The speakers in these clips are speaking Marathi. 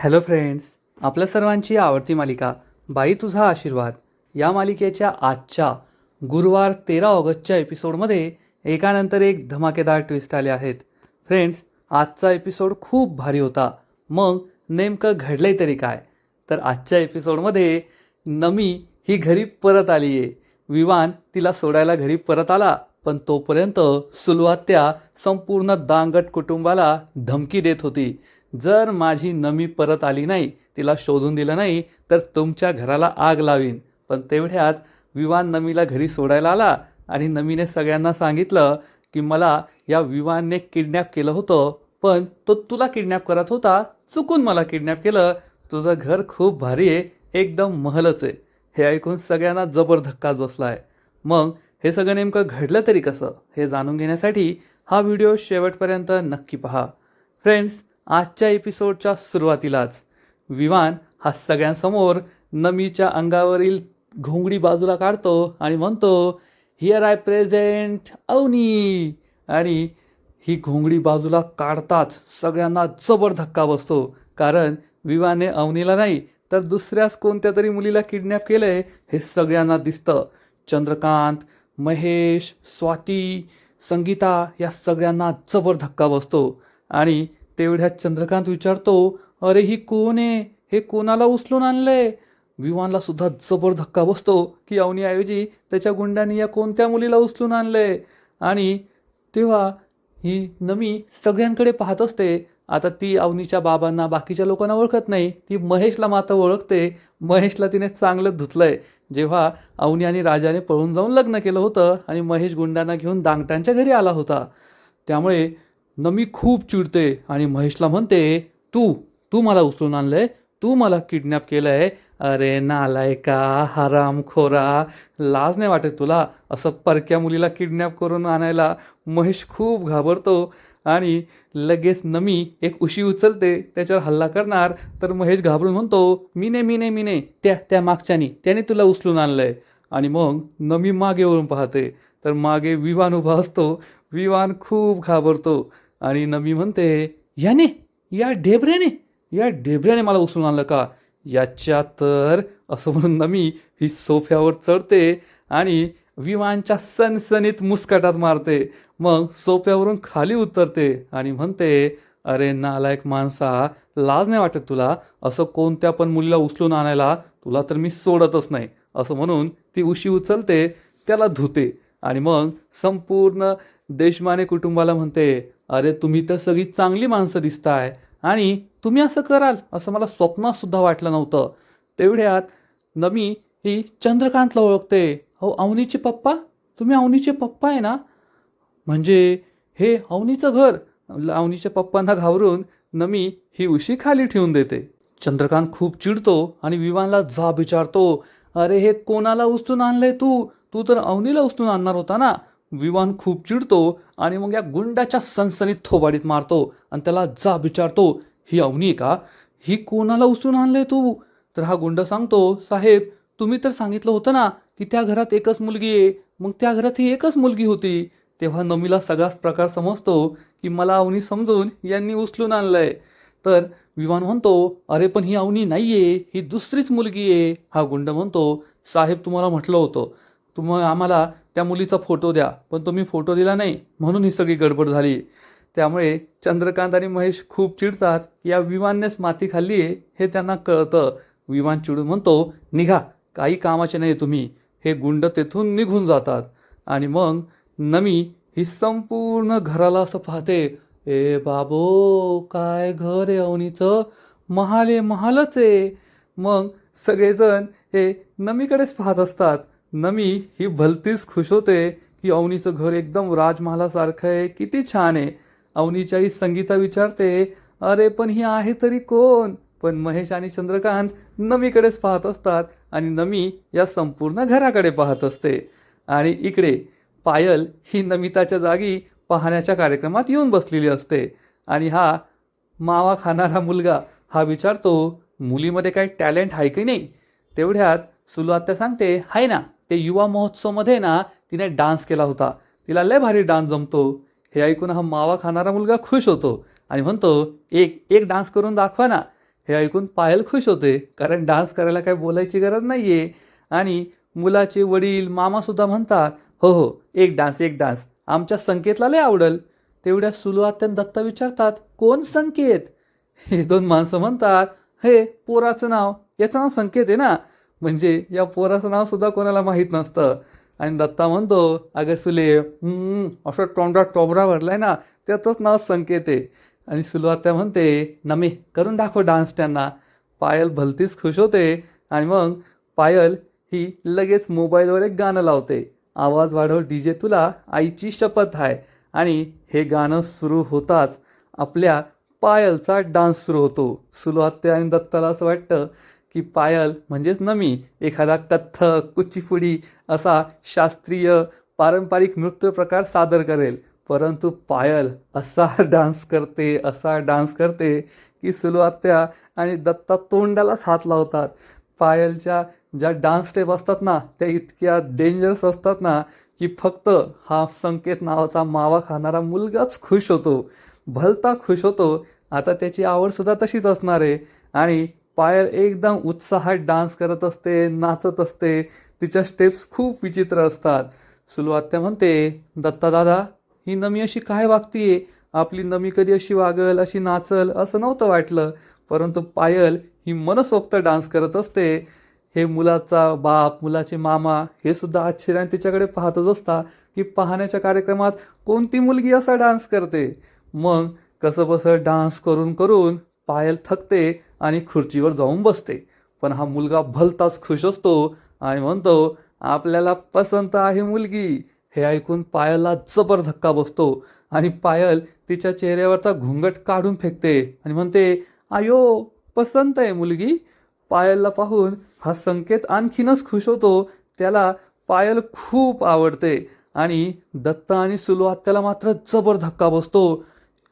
हॅलो फ्रेंड्स, आपल्या सर्वांची आवडती मालिका बाई तुझा आशीर्वाद या मालिकेच्या आजच्या गुरुवार 13 ऑगस्टच्या एपिसोडमध्ये एकानंतर एक धमाकेदार ट्विस्ट आले आहेत. फ्रेंड्स, आजचा एपिसोड खूप भारी होता. मग नेमकं घडलंय तरी काय? तर आजच्या एपिसोडमध्ये नमी ही घरी परत आली आहे. विवान तिला सोडायला घरी परत आला, पण तोपर्यंत सुलवात्या संपूर्ण दांगट कुटुंबाला धमकी देत होती. जर माझी नमी परत आली नाही, तिला शोधून दिलं नाही, तर तुमच्या घराला आग लावीन. पण तेवढ्यात विवान नमीला घरी सोडायला आला आणि नमीने सगळ्यांना सांगितलं की मला या विवानने किडनॅप केलं होतं, पण तो तुला किडनॅप करत होता, चुकून मला किडनॅप केलं. तुझं घर खूप भारी आहे, एकदम महलच आहे. हे ऐकून सगळ्यांना जबर धक्काच बसला आहे. मग हे सगळं नेमकं घडलं तरी कसं, हे जाणून घेण्यासाठी हा व्हिडिओ शेवटपर्यंत नक्की पहा. फ्रेंड्स, आजच्या एपिसोडच्या सुरुवातीलाच विवान हा सगळ्यांसमोर नमीच्या अंगावरील घोंगडी बाजूला काढतो आणि म्हणतो, हिअर आय प्रेझेंट अवनी. आणि ही घोंगडी बाजूला काढताच सगळ्यांना जबर धक्का बसतो, कारण विवाने अवनीला नाही तर दुसऱ्याच कोणत्या तरी मुलीला किडनॅप केलंय हे सगळ्यांना दिसतं. चंद्रकांत, महेश, स्वाती, संगीता या सगळ्यांना जबर धक्का बसतो. आणि तेवढ्यात चंद्रकांत विचारतो, अरे ही कोण आहे, हे कोणाला उचलून आणलंय? विवानला सुद्धा जबर धक्का बसतो की अवनीऐवजी त्याच्या गुंडांनी या कोणत्या मुलीला उचलून आणलंय. आणि तेव्हा ही नमी सगळ्यांकडे पाहत असते. आता ती अवनीच्या बाबांना, बाकीच्या लोकांना ओळखत नाही, ती महेशला मात्र ओळखते. महेशला तिने चांगलं धुतलंय, जेव्हा अवनी आणि राजाने पळून जाऊन लग्न केलं होतं आणि महेश गुंडांना घेऊन दांगटांच्या घरी आला होता. त्यामुळे नमी खूप चिडते आणि महेशला म्हणते, तू तू मला उचलून आणलंय, तू मला किडनॅप केलंय. अरे नालायका, हरामखोरा, लाज नाही वाटत तुला असं परक्या मुलीला किडनॅप करून आणायला? महेश खूप घाबरतो आणि लगेच नमी एक उशी उचलते, त्याच्यावर हल्ला करणार. तर महेश घाबरून म्हणतो, मी नाही, त्या मागच्यानी, त्याने तुला उचलून आणलंय. आणि मग नमी मागे वळून पाहते, तर मागे विवान उभा असतो. विवान खूप घाबरतो आणि नमी म्हणते, या ढेबऱ्याने मला उचलून आणलं का? याच्या तर, असं म्हणून नमी ही सोफ्यावर चढते आणि विमानच्या सनसनीत मुस्काटात मारते. मग सोफ्यावरून खाली उतरते आणि म्हणते, अरे नालायक माणसा, लाज नाही वाटत तुला असं कोणत्या पण मुलीला उचलून आणायला? तुला तर मी सोडतच नाही. असं म्हणून ती उशी उचलते, त्याला धुते आणि मग संपूर्ण देशमाने कुटुंबाला म्हणते, अरे तुम्ही तर सगळी चांगली माणसं दिसताय आणि तुम्ही असं कराल असं मला स्वप्नात सुद्धा वाटलं नव्हतं. तेवढ्यात नमी ही चंद्रकांतला ओळखते. हो अवनीचे पप्पा, तुम्ही अवनीचे पप्पा आहे ना? म्हणजे हे अवनीचं घर. अवनीच्या पप्पांना घाबरून नमी ही उशी खाली ठेवून देते. चंद्रकांत खूप चिडतो आणि विवानला जाब विचारतो, अरे हे कोणाला उचलून आणलंय तू? तू तर अवनीला उचलून आणणार होता ना? विवान खूप चिडतो आणि मग या गुंडाच्या सनसनीत थोबाडीत मारतो आणि त्याला जाब विचारतो, ही अवनी का? ही कोणाला उचलून आणलंय तू? तर हा गुंड सांगतो, साहेब तुम्ही तर सांगितलं होतं ना की त्या घरात एकच मुलगी आहे. मग त्या घरात ही एकच मुलगी होती. तेव्हा नमीला सगळाच प्रकार समजतो की मला अवनी समजून यांनी उचलून आणलंय. तर विवान म्हणतो, अरे पण ही अवनी नाहीये, ही दुसरीच मुलगी आहे. हा गुंड म्हणतो, साहेब तुम्हाला म्हटलं होतं आम्हाला त्या मुलीचा फोटो द्या, पण तुम्ही फोटो दिला नाही, म्हणून ही सगळी गडबड झाली. त्यामुळे चंद्रकांत आणि महेश खूप चिडतात. या विवाननेच माती खाल्ली आहे हे त्यांना कळतं. विवान चिडून म्हणतो, निघा, काही कामाचे नाही तुम्ही. हे गुंड तेथून निघून जातात. आणि मग नमी ही संपूर्ण घराला असं पाहते, ए बाबो, काय घर आहे अवनीचं, महाल आहे, महालच आहे. मग सगळेजण हे नमीकडेच पाहत असतात. नमी ही भलतीच खुश होते की अवनीचं घर एकदम राजमहालासारखं आहे, किती छान आहे. अवनीची आई संगीता विचारते, अरे पण ही आहे तरी कोण? पण महेश आणि चंद्रकांत नमीकडेच पाहत असतात आणि नमी या संपूर्ण घराकडे पाहत असते. आणि इकडे पायल ही नमिताच्या जागी पाहण्याच्या कार्यक्रमात येऊन बसलेली असते. आणि हा मावा खाणारा मुलगा हा विचारतो, मुलीमध्ये काही टॅलेंट आहे की नाही? तेवढ्यात सुलवात्या सांगते, आहे ना, ते युवा महोत्सवमध्ये ना तिने डान्स केला होता, तिला लय भारी डान्स जमतो. हे ऐकून हा मावा खाणारा मुलगा खुश होतो आणि म्हणतो, एक एक डान्स करून दाखवा ना. हे ऐकून पायल खुश होते, कारण डान्स करायला काही बोलायची गरज नाही आहे. आणि मुलाचे वडील मामासुद्धा म्हणतात, हो हो, एक डान्स एक डान्स, आमच्या संकेतला लय आवडल. तेवढ्या सुलू आत्या दत्ता विचारतात, कोण संकेत? हे दोन माणसं म्हणतात, हे पोराचं नाव, याचं नाव संकेत आहे ना. म्हणजे या पोराचं नाव सुद्धा कोणाला माहीत नसतं. आणि दत्ता म्हणतो, अगं सुले, असं तोंडात टोबरा भरलाय ना, त्याचंच नाव संकेत आहे. आणि सुलू आत्या म्हणते, नमे करून दाखव डान्स त्यांना. पायल भलतीच खुश होते. आणि मग पायल ही लगेच मोबाईलवर एक गाणं लावते, आवाज वाढव डीजे तुला आईची शपथ आहे. आणि हे गाणं सुरू होताच आपल्या पायलचा डान्स सुरू होतो. सुलू आत्या आणि दत्ताला असं वाटतं की पायल म्हणजेच नमी एखादा कथ्थक कुचिपुडी असा शास्त्रीय पारंपरिक नृत्य प्रकार सादर करेल. परंतु पायल असा डान्स करते, असा डान्स करते की सुलू आत्या आणि दत्ता तोंडालाच हात लावतात. पायलच्या ज्या डान्स स्टेप असतात ना, त्या इतक्या डेंजरस असतात ना की फक्त हा संकेत नावाचा मावा खाणारा मुलगाच खुश होतो, भलता खुश होतो. आता त्याची आवडसुद्धा तशीच असणार आहे. आणि पायल एकदम उत्साहात डान्स करत असते, नाचत असते. तिच्या स्टेप्स खूप विचित्र असतात. सुलू आत्या म्हणते, दत्ता दादा, ही नमी अशी काय वागतीये? आपली नमी कधी अशी वागल, अशी नाचल असं नव्हतं वाटलं. परंतु पायल ही मनसोक्त डान्स करत असते. हे मुलाचा बाप, मुलाचे मामा हे सुद्धा आश्चर्याने तिच्याकडे पाहतच असता की पाहण्याच्या कार्यक्रमात कोणती मुलगी असा डान्स करते. मग कसं बसं डान्स करून करून पायल थकते आणि खुर्चीवर जाऊन बसते. पण हा मुलगा भलताच खुश असतो आणि म्हणतो, आपल्याला पसंत आहे मुलगी. हे ऐकून पायलला जबर धक्का बसतो आणि पायल तिच्या चेहऱ्यावरचा घुंगट काढून फेकते आणि म्हणते, आयो, पसंत आहे मुलगी. पायलला पाहून हा संकेत आणखीनच खुश होतो. त्याला पायल खूप आवडते. आणि दत्ता आणि सुलू आत्याला मात्र जबर धक्का बसतो.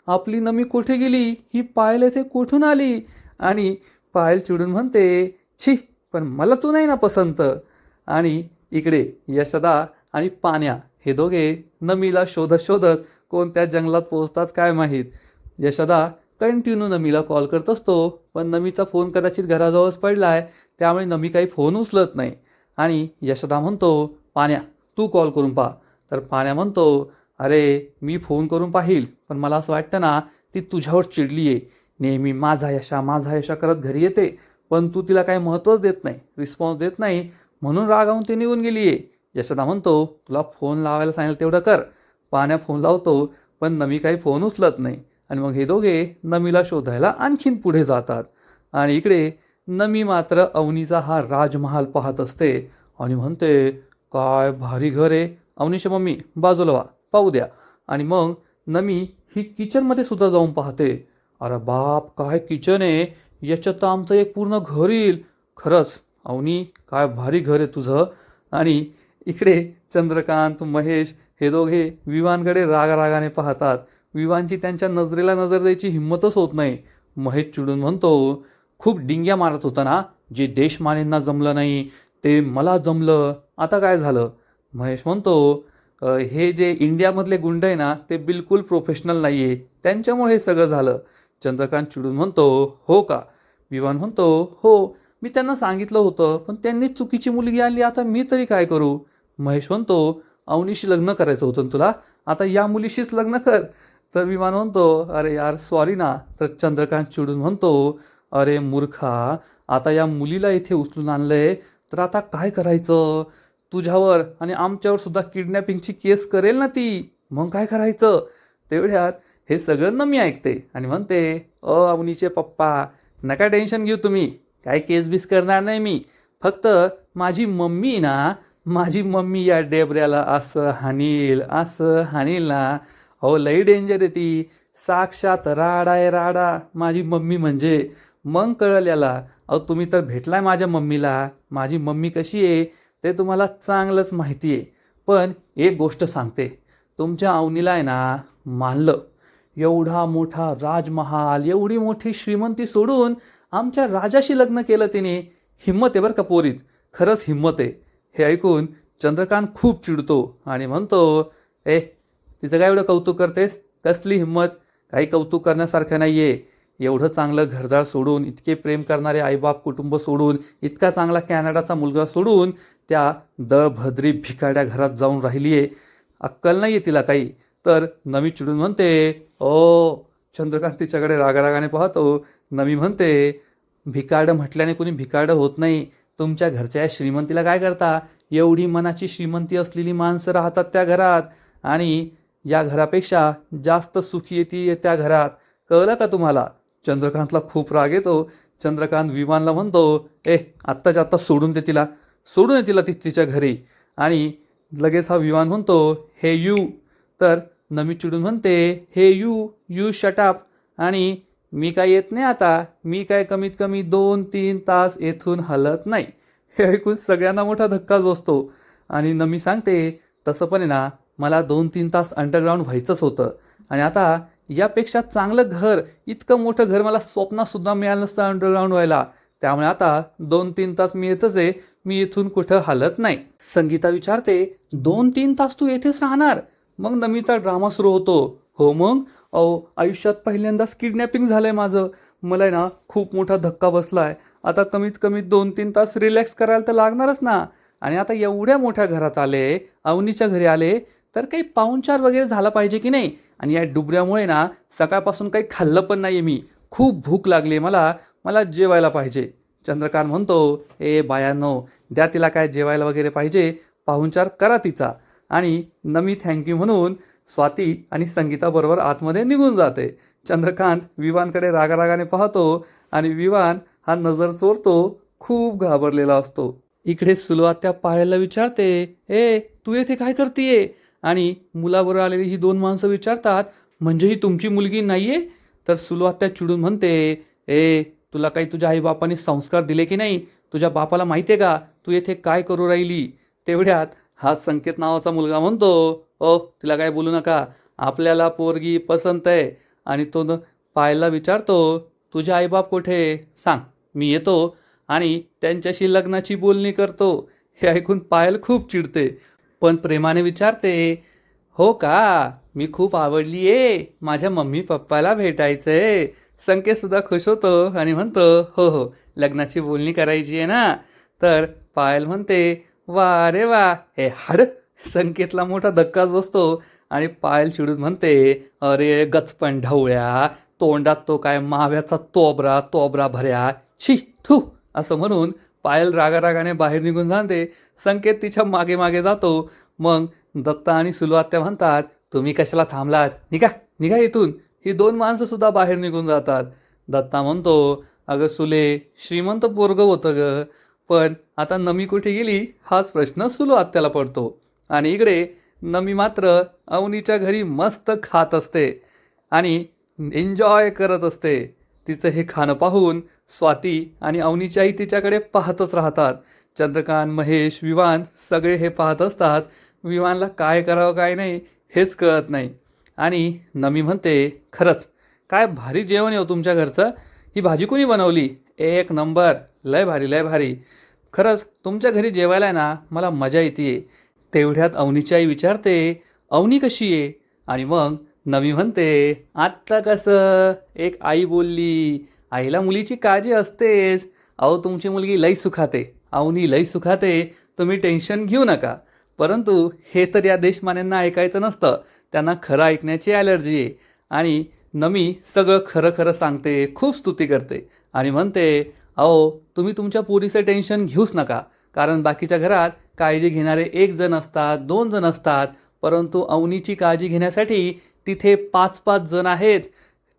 आपली नमी कुठे गेली? ही पायल येथे कुठून आली? आणि पायल चिडून म्हणते, छी, पण मला तू नाही ना पसंत. आणि इकडे यशोदा आणि पाण्या हे दोघे नमीला शोधत शोधत कोणत्या जंगलात पोहोचतात काय माहीत. यशोदा कंटिन्यू नमीला कॉल करत असतो, पण नमीचा फोन कदाचित घराजवळच पडलाय, त्यामुळे नमी काही फोन उचलत नाही. आणि यशोदा म्हणतो, पाण्या, तू कॉल करून पहा. तर पाण्या म्हणतो, अरे मी फोन करून पाहील, पण मला असं वाटतं ना ती तुझ्यावर चिडली आहे. नेहमी माझा यशा करत घरी येते, पण तू तिला काही महत्त्वच देत नाही, रिस्पॉन्स देत नाही, म्हणून रागावून ती निघून गेली आहे. यशोदा म्हणतो, तुला फोन लावायला सांगितलं तेवढं कर. पाण्या फोन लावतो, पण नमी काही फोन उचलत नाही. आणि मग हे दोघे नमीला शोधायला आणखीन पुढे जातात. आणि इकडे नमी मात्र अवनीचा हा राजमहाल पाहत असते आणि म्हणते, काय भारी घर आहे. अवनीच्या मम्मी, बाजूला वा, पाहू द्या. आणि मग नमी ही किचनमध्ये सुद्धा जाऊन पाहते. अरे बाप, काय किचन आहे, याच्यात तर आमचं एक पूर्ण घर येईल. खरंच अवनी, काय भारी घर आहे तुझं. आणि इकडे चंद्रकांत, महेश हे दोघे विवानकडे रागाने पाहतात. विवानची त्यांच्या नजरेला नजर द्यायची हिंमतच होत नाही. महेश चिडून म्हणतो, खूप डिंग्या मारत होता ना, जे देशमानेंना जमलं नाही ते मला जमलं, आता काय झालं? महेश म्हणतो, हे जे इंडियामधले गुंड आहे ना, ते बिलकुल प्रोफेशनल नाही आहे, त्यांच्यामुळे हे सगळं झालं. चंद्रकांत चिडून म्हणतो, हो का? विवान म्हणतो, हो, मी त्यांना सांगितलं होतं, पण त्यांनी चुकीची मुलगी आणली, आता मी तरी काय करू? महेश म्हणतो, अवनीशी लग्न करायचं होतं ना तुला, आता या मुलीशीच लग्न कर. तर विमान म्हणतो, अरे यार सॉरी ना. तर चंद्रकांत चिडून म्हणतो, अरे मूर्खा, आता या मुलीला इथे उचलून आणलंय, तर आता काय करायचं? तुझ्यावर आणि आमच्यावर सुद्धा किडनॅपिंगची केस करेल ना ती, मग काय करायचं? तेवढ्यात हे सगळं नमी ऐकते आणि म्हणते, अवनीचे पप्पा, नका टेन्शन घेऊ तुम्ही, काय केस बीस करणार नाही मी. फक्त माझी मम्मी ना, माझी मम्मी या डेबऱ्याला असं हानील ना. अहो लई डेंजर आहे ती, साक्षात राडा आहे राडा माझी मम्मी म्हणजे. मग कळलं याला. अहो तुम्ही तर भेटलाय माझ्या मम्मीला, माझी मम्मी कशी आहे ते तुम्हाला चांगलंच माहिती आहे. पण एक गोष्ट सांगते, तुमच्या अवनीला आहे ना मानलं, एवढा मोठा राजमहाल, एवढी मोठी श्रीमंती सोडून आमच्या राजाशी लग्न केलं तिने. हिम्मत आहे बरं का पोरीत, खरंच हिम्मत आहे. हे ऐकून चंद्रकांत खूप चिडतो आणि म्हणतो, तिचं काय एवढं कौतुक करतेस? कसली हिम्मत? काही कौतुक करण्यासारखं नाही आहे. एवढं चांगलं घरदार सोडून, इतके प्रेम करणारे आईबाप कुटुंब सोडून, इतका चांगला कॅनडाचा मुलगा सोडून त्या दळभद्री भिकाड्या घरात जाऊन राहिली आहे. अक्कल नाही आहे तिला काही. तर नमी चिडून म्हणते, ओ चंद्रकांत तिच्याकडे रागारागाने पाहतो. नमी म्हणते, भिकाडं म्हटल्याने कोणी भिकाडं होत नाही. तुमच्या घरच्या श्रीमंतीला काय करता? एवढी मनाची श्रीमंती असलेली माणसं राहतात त्या घरात, आणि या घरापेक्षा जास्त सुखी येते त्या घरात. कळलं का तुम्हाला? चंद्रकांतला खूप राग येतो. चंद्रकांत विमानला म्हणतो, आत्ताच्या आत्ता सोडून दे तिला, सोडून दे तिला तिच्या घरी. आणि लगेच हा विमान म्हणतो, हे यू. तर नमी चिडून म्हणते, हे यू शटअप. आणि मी काय येत नाही आता, मी काय कमीत कमी 2-3 तास येथून हलत नाही. हे ऐकून सगळ्यांना मोठा धक्काच बसतो. आणि नमी सांगते, तसं पण आहे ना, मला 2-3 तास अंडरग्राऊंड व्हायचंच होतं. आणि आता यापेक्षा चांगलं घर, इतकं मोठं घर मला स्वप्नातसुद्धा मिळालं नसतं अंडरग्राऊंड व्हायला. त्यामुळे आता 2-3 तास मी येतच आहे, मी इथून कुठं हलत नाही. संगीता विचारते, 2-3 तास तू येथेच राहणार? मग नमीचा ड्रामा सुरू होतो. हो मग, आयुष्यात पहिल्यांदाच किडनॅपिंग झालंय माझं. मला ना खूप मोठा धक्का बसलाय. आता कमीत कमी 2-3 तास रिलॅक्स करायला तर लागणारच ना. आणि आता एवढ्या मोठ्या घरात आले, अवनीच्या घरी आले, तर काही पाहुणचार वगैरे झाला पाहिजे की नाही. आणि या डुबऱ्यामुळे ना सकाळपासून काही खाल्लं पण नाही आहे मी. खूप भूक लागली मला, मला जेवायला पाहिजे. चंद्रकांत म्हणतो, बायांनो, द्या तिला काय जेवायला वगैरे पाहिजे, पाहुणचार करा तिचा. आणि नमी थँक्यू म्हणून स्वाती आणि संगीताबरोबर आतमध्ये निघून जाते. चंद्रकांत विवानकडे रागारागाने पाहतो आणि विवान हा नजर चोरतो, खूप घाबरलेला असतो. इकडे सुलवात्या पाहायला विचारते, तू येथे काय करतेय? आणि मुलाबरोबर आलेली ही 2 माणसं विचारतात, म्हणजे ही तुमची मुलगी नाहीये? तर सुलवात्या चिडून म्हणते, तुला काही तुझ्या आईबापांनी संस्कार दिले की नाही? तुझ्या बापाला माहिती आहे का तू येथे काय करू राहिली? तेवढ्यात हा संकेत नावाचा मुलगा म्हणतो, तिला काय बोलू नका, आपल्याला पोरगी पसंत आहे. आणि तो पायलला विचारतो, तुझे आईबाप कुठे? सांग, मी येतो आणि त्यांच्याशी लग्नाची बोलणी करतो. हे ऐकून पायल खूप चिडते, पण प्रेमाने विचारते, हो का? मी खूप आवडली आहे, माझ्या मम्मी पप्पाला भेटायचंय. संकेतसुद्धा खुश होतो आणि म्हणतो, हो, लग्नाची बोलणी करायची आहे ना? तर पायल म्हणते, वा रे वा, हे हाड. संकेतला मोठा धक्काच बसतो. आणि पायल चिडून म्हणते, अरे गचपण ढवळ्या, तोंडात तो काय माव्याचा तोबरा भऱ्या, शी थू. असं म्हणून पायल रागारागाने बाहेर निघून जाते. संकेत तिच्या मागे मागे जातो. मग दत्ता आणि सुलवात्या म्हणतात, तुम्ही कशाला थांबलात? निघा इथून. ही 2 माणसं सुद्धा बाहेर निघून जातात. दत्ता म्हणतो, अगं सुले, श्रीमंत पोरगं होतं ग, पण आता नमी कुठे गेली हाच प्रश्न सुलवात्याला पडतो. आणि इकडे नमी मात्र अवनीच्या घरी मस्त खात असते आणि एन्जॉय करत असते. तिचं हे खाणं पाहून स्वाती आणि अवनीच्याही तिच्याकडे पाहतच राहतात. चंद्रकांत, महेश, विवान सगळे हे पाहत असतात. विवानला काय करावं काय नाही हेच कळत नाही. आणि नमी म्हणते, खरंच काय भारी जेवण आहे तुमच्या घरचं. ही भाजी कोणी बनवली? एक नंबर, लय भारी. खरंच तुमच्या घरी जेवायला आहे ना, मला मजा येते. तेवढ्यात अवनीची आई विचारते, अवनी कशी आहे? आणि मग नवी म्हणते, आत्ता कसं? एक आई बोलली, आईला मुलीची काळजी असतेच. तुमची मुलगी लई सुखाते, अवनी लई सुखाते, तुम्ही टेन्शन घेऊ नका. परंतु हे तर या देशमान्यांना ऐकायचं नसतं, त्यांना खरं ऐकण्याची ॲलर्जी आहे. आणि नमी सगळं खरं सांगते, खूप स्तुती करते आणि म्हणते, तुम्ही तुमच्या पोरीचं टेन्शन घेऊच नका, कारण बाकीच्या घरात काळजी घेणारे 1 जण असतात, 2 जण असतात, परंतु अवनीची काळजी घेण्यासाठी तिथे 5-5 जण आहेत.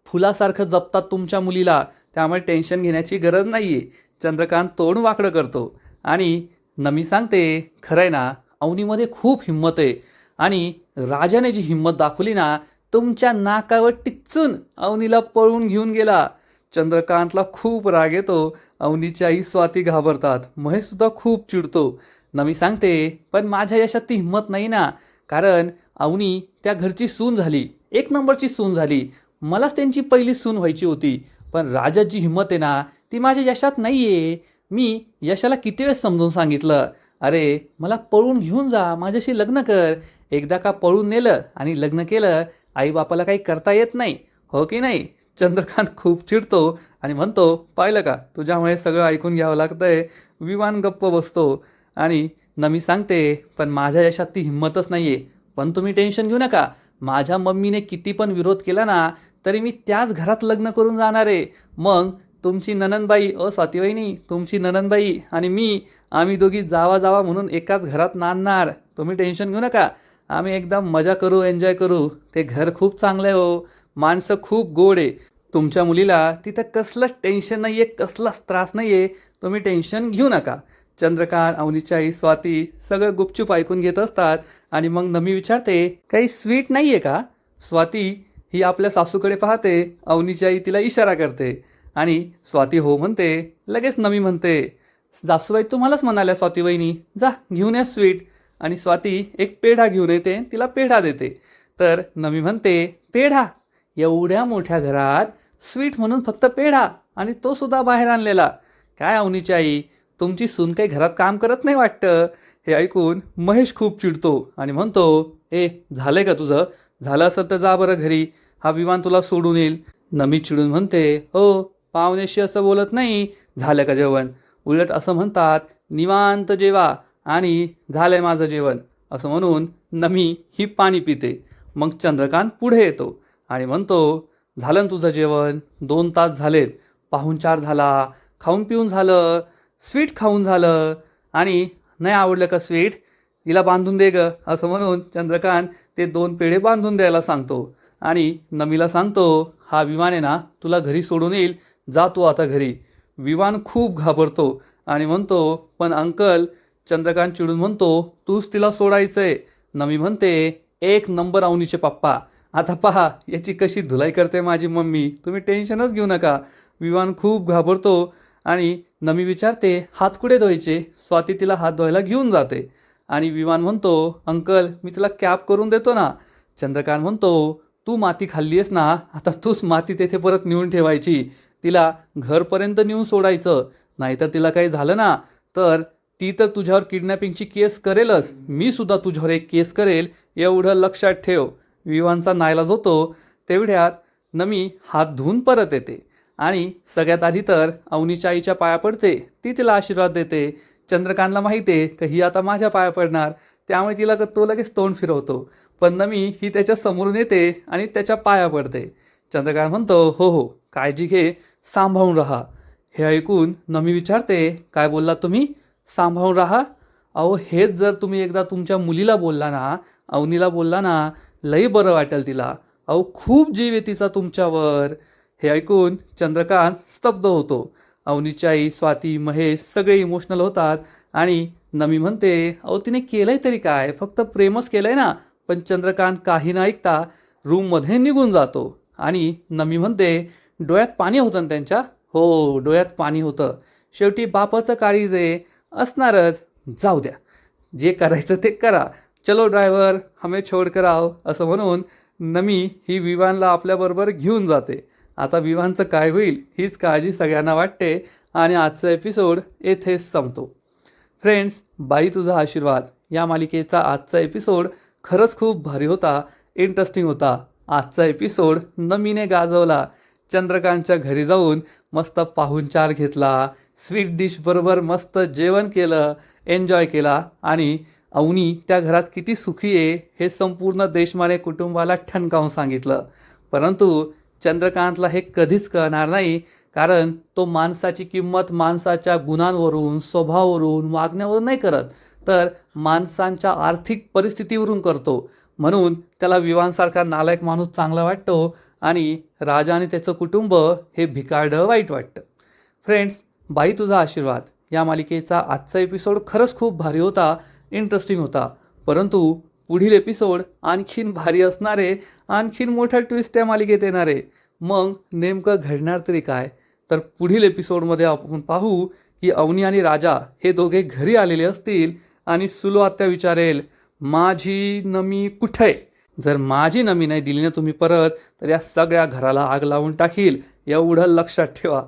फुलासारखं जपतात तुमच्या मुलीला, त्यामुळे टेन्शन घेण्याची गरज नाही आहे. चंद्रकांत तोंड वाकडं करतो आणि नमी सांगते, खरं आहे ना, अवनीमध्ये खूप हिंमत आहे. आणि राजाने जी हिंमत दाखवली ना, तुमच्या नाकावर टिच्चून अवनीला पळून घेऊन गेला. चंद्रकांतला खूप राग येतो. अवनीची आई स्वाती घाबरतात. महेशसुद्धा खूप चिडतो. नमी सांगते, पण माझ्या यशात ती हिंमत नाही ना, कारण अवनी त्या घरची सून झाली, 1 नंबरची सून झाली. मलाच त्यांची पहिली सून व्हायची होती. पण राजाची जी हिंमत आहे ना, ती माझ्या यशात नाही आहे. मी यशाला किती वेळेस समजून सांगितलं, अरे मला पळून घेऊन जा, माझ्याशी लग्न कर. एकदा का पळून नेलं आणि लग्न केलं, आईबापाला काही करता येत नाही, हो की नाही? चंद्रकांत खूप चिडतो आणि म्हणतो, पाहिलं का तुझ्यामुळे सगळं ऐकून घ्यावं लागतंय. विमान गप्प बसतो आणि नमी सांगते, पण माझ्या यशात ती हिंमतच नाहीये. पण तुम्ही टेन्शन घेऊ नका, माझ्या मम्मीने किती पण विरोध केला ना तरी मी त्याच घरात लग्न करून जाणार आहे. मग तुमची ननंदबाई स्वातीवहिनी, तुमची ननंदबाई आणि मी, आम्ही दोघी जावा जावा म्हणून एकाच घरात नांदणार. तुम्ही टेन्शन घेऊ नका, आम्ही एकदम मजा करू, एन्जॉय करू. ते घर खूप चांगलं आहे हो, माणसं खूप गोड आहे. तुमच्या मुलीला तिथं कसलंच टेन्शन नाही आहे, कसलाच त्रास नाही आहे. तुम्ही टेन्शन घेऊ नका. चंद्रकांत, अवनीची आई स्वाती सगळं गुपचूप ऐकून घेत असतात आणि मग नमी विचारते, काही स्वीट नाही आहे का? स्वाती ही आपल्या सासूकडे पाहते, अवनीची आई तिला इशारा करते आणि स्वाती हो म्हणते. लगेच नमी म्हणते, सासूबाई तुम्हालाच म्हणाल्या स्वाती वहिनी, जा घेऊन या स्वीट. आणि स्वाती एक पेढा घेऊन येते, तिला पेढा देते. तर नमी म्हणते, पेढा? एवढ्या मोठ्या घरात स्वीट म्हणून फक्त पेढा, आणि तो सुद्धा बाहेर आणलेला? काय अवनीची आई, तुमची सून काही घरात काम करत नाही वाटतं. हे ऐकून महेश खूप चिडतो आणि म्हणतो, झालंय का तुझं? झालं असं तर जा बरं घरी, हा विमान तुला सोडून येईल. नमी चिडून म्हणते, हो पाहुण्याशी असं बोलत नाही. झालं का जेवण? उलट असं म्हणतात, निवांत जेवा आणि झालंय माझं जेवण, असं म्हणून नमी ही पाणी पिते. मग चंद्रकांत पुढे येतो आणि म्हणतो, झालं ना तुझं जेवण? 2 तास झालेत, पाहुणचार झाला, खाऊन पिऊन झालं, स्वीट खाऊन झालं, आणि नाही आवडलं का स्वीट? हिला बांधून दे ग, असं म्हणून चंद्रकांत ते 2 पेढे बांधून द्यायला सांगतो आणि नमीला सांगतो, हा विमान आहे ना तुला घरी सोडून येईल, जा तू आता घरी. विमान खूप घाबरतो आणि म्हणतो, पण अंकल. चंद्रकांत चिडून म्हणतो, तूच तिला सोडायचंय. नमी म्हणते, 1 नंबर अवनीचे पप्पा. आता पहा याची कशी धुलाई करते माझी मम्मी, तुम्ही टेन्शनच घेऊ नका. विमान खूप घाबरतो आणि नमी विचारते, हात कुठे धुवायचे? स्वाती तिला हात धुवायला घेऊन जाते आणि विमान म्हणतो, अंकल मी तुला कॅप करून देतो ना. चंद्रकांत म्हणतो, तू माती खाल्ली आहेस ना, आता तूच माती तेथे परत नेऊन ठेवायची, तिला घरपर्यंत नेऊन सोडायचं. नाहीतर तिला काही झालं ना तर ती तर तुझ्यावर किडनॅपिंगची केस करेलच, मी सुद्धा तुझ्यावर एक केस करेल, एवढं लक्षात ठेव. विवानचा नाईलाज होतो. तेवढ्यात नमी हात धुवून परत येते आणि सगळ्यात आधी तर अवनीच्या आईच्या पाया पडते, ती तिला आशीर्वाद देते. चंद्रकांतला माहिती आहे की ही आता माझ्या पाया पडणार, त्यामुळे तिला तो लगेच तोंड फिरवतो. पण नमी ही त्याच्या समोरून येते आणि त्याच्या पाया पडते. चंद्रकांत म्हणतो, हो हो काळजी घे, सांभाळून राहा. हे ऐकून नमी विचारते, काय बोललात तुम्ही? सांभाळून राहा? अहो हेच जर तुम्ही एकदा तुमच्या मुलीला बोलला ना, अवनीला बोलला ना, लई बरं वाटेल तिला. अहो खूप जीव आहे तिचा तुमच्यावर. हे ऐकून चंद्रकांत स्तब्ध होतो. अवनीची आई, स्वाती, महेश सगळे इमोशनल होतात आणि नमी म्हणते, अहो तिने केलंय तरी काय, फक्त प्रेमच केलंय ना. पण चंद्रकांत काही न ऐकता रूममध्ये निघून जातो आणि नमी म्हणते, डोळ्यात पाणी होतं ना त्यांच्या? हो डोळ्यात पाणी होतं. शेवटी बापाचं काळीज आहे, असणारच. जाऊ द्या, जे करायचं ते करा, चलो ड्रायव्हर हमें छोड कर आओ, असं म्हणून नमी ही विवानला आपल्याबरोबर घेऊन जाते. आता विवानचं काय होईल हीच काळजी सगळ्यांना वाटते आणि आजचा एपिसोड येथेच संपतो. फ्रेंड्स, बाई तुझा आशीर्वाद या मालिकेचा आजचा एपिसोड खरंच खूप भारी होता, इंटरेस्टिंग होता. आजचा एपिसोड नमीने गाजवला. चंद्रकांतच्या घरी जाऊन मस्त पाहुणचार घेतला, स्वीट डिश बरोबर मस्त जेवण केलं, एन्जॉय केला आणि अवनी त्या घरात किती सुखी आहे हे संपूर्ण देशमाने कुटुंबाला ठणकावून सांगितलं. परंतु चंद्रकांतला हे कधीच कळणार नाही, कारण तो माणसाची किंमत माणसाच्या गुणांवरून, स्वभावावरून, वागण्यावरून नाही करत, तर माणसांच्या आर्थिक परिस्थितीवरून करतो. म्हणून त्याला विवानसारखा नालायक माणूस चांगला वाटतो आणि राजा आणि त्याचं कुटुंब हे भिकारडं वाईट वाटतं. फ्रेंड्स, बाई तुझा आशीर्वाद या मालिकेचा आजचा एपिसोड खरंच खूप भारी होता, इंटरेस्टिंग होता. परंतु पुढील एपिसोड आणखीन भारी असणारे, आणखीन मोठा ट्विस्ट त्या मालिकेत येणारे. मग नेमकं घडणार तरी काय, तर पुढील एपिसोडमध्ये आपण पाहू की अवनी आणि राजा हे दोघे घरी आलेले असतील आणि सुलो आत्या विचारेल, माझी नमी कुठे? जर माझी नमी नाही दिली ना तुम्ही परत, तर या सगळ्या घराला आग लावून टाकील, एवढं लक्षात ठेवा.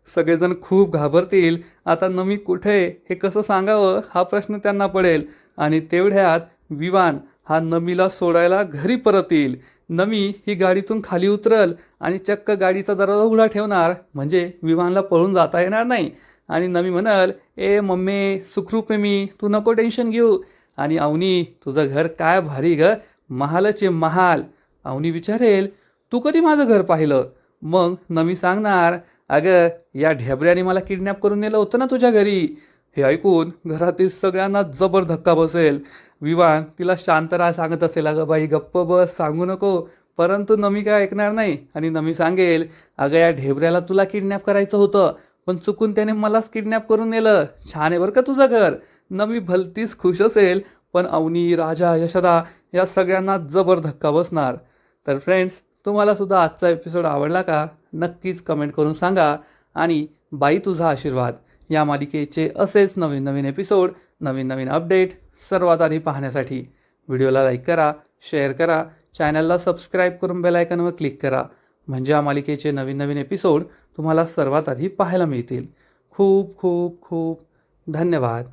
सगळेजण खूप घाबरतील. आता नमी कुठे हे कसं सांगावं हा प्रश्न त्यांना पडेल आणि तेवढ्यात विवान हा नमीला सोडायला घरी परत येईल. नमी ही गाडीतून खाली उतरल आणि चक्क गाडीचा दरवाजा उघडा ठेवणार, म्हणजे विमानला पळून जाता येणार नाही. आणि नमी म्हणाल, ए मम्मी सुखरूप आहे मी, तू नको टेन्शन घेऊ. आणि अवनी तुझं घर काय भारी ग, महालच आहे महाल. अवनी विचारेल, तू कधी माझं घर पाहिलं? मग नमी सांगणार, अगं या ढेबऱ्याने मला किडनॅप करून नेलं होतं ना तुझ्या घरी. हे ऐकून घरातील सगळ्यांना जबर धक्का बसेल. विवान तिला शांत राहा सांगत असेल, अगं बाई गप्प बस, सांगू नको. परंतु नमी काय ऐकणार नाही आणि नमी सांगेल, अगं या ढेबऱ्याला तुला किडनॅप करायचं होतं, पण चुकून त्याने मलाच किडनॅप करून नेलं. छान आहे बरं का तुझं घर. नमी भलतीच खुश असेल, पण अवनी, राजा, यशोदा या सगळ्यांना जबर धक्का बसणार. तर फ्रेंड्स, तुम्हाला सुद्धा आजचा एपिसोड आवडला का? नक्कीच कमेंट करून सांगा. आणि बाई तुझा आशीर्वाद या मालिकेचे असेच नवीन नवीन एपिसोड, नवीन नवीन अपडेट सर्वात आधी पाहण्यासाठी व्हिडिओला लाईक करा, शेअर करा, चॅनलला सबस्क्राईब करून बेल आयकॉनवर क्लिक करा, म्हणजे या मालिकेचे नवीन नवीन एपिसोड तुम्हाला सर्वात आधी पाहायला मिळतील. खूप खूप खूप धन्यवाद.